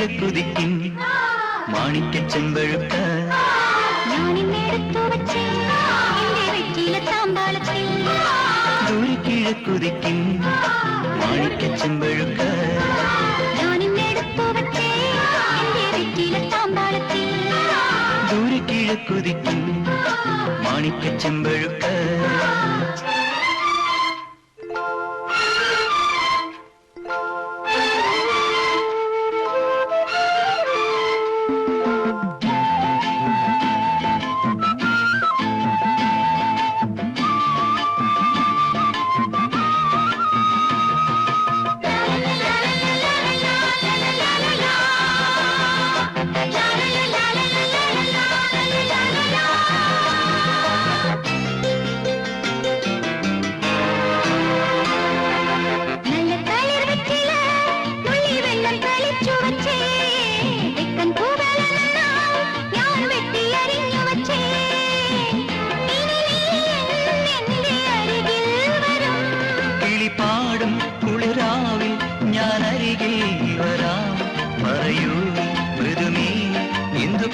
കിഴക്കുതിക്കും മാണിക്ക ചെമ്പഴുക്ക ദൂരെ കിഴക്കുതിക്കും മാണിക്ക ചെമ്പഴുക്ക ദൂരെ കിഴക്കുതിക്കും മാണിക്ക ചെമ്പഴുക്ക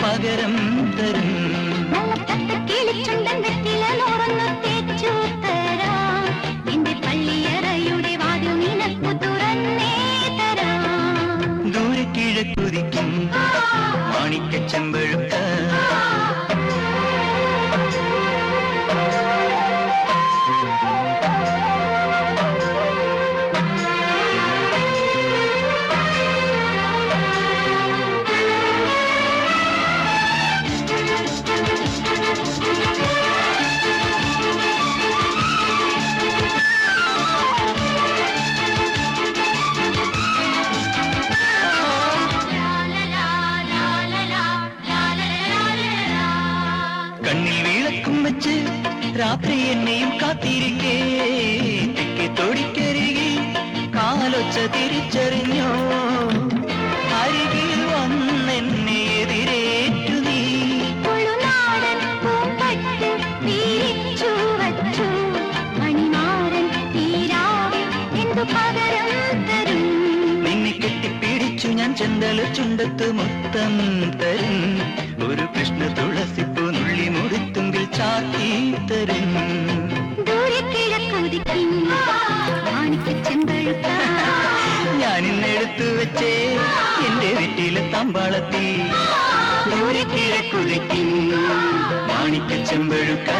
പകരം തരും ദൂരെ കിഴക്കുതിക്കും മാണിക്ക ചെമ്പഴുക്ക കണ്ണിൽ വിളക്കും വെച്ച് രാത്രി എന്നെയും കാത്തിരിക്കേ തെക്കേ തൊടിക്കരികിൽ കാലൊച്ച തിരിച്ചറിഞ്ഞോ അരികിൽ വന്നെന്നെ എതിരേറ്റു നീ നിന്നെ കെട്ടിപ്പിടിച്ചു ഞാൻ ചെന്തല ചുണ്ടത്ത് മൊത്തം തരും ഒരു കൃഷ്ണ തുളസിപ്പൂ നുള്ളി മുടിത്തുമ്പിൽ ചാത്തി തരും ഞാൻ ഇന്നെടുത്തു വെച്ചേ എന്റെ വീട്ടിലെ തമ്പാളത്തി ദൂരെ കിഴക്കുതിക്കും മാണിക്ക ചെമ്പഴുക്ക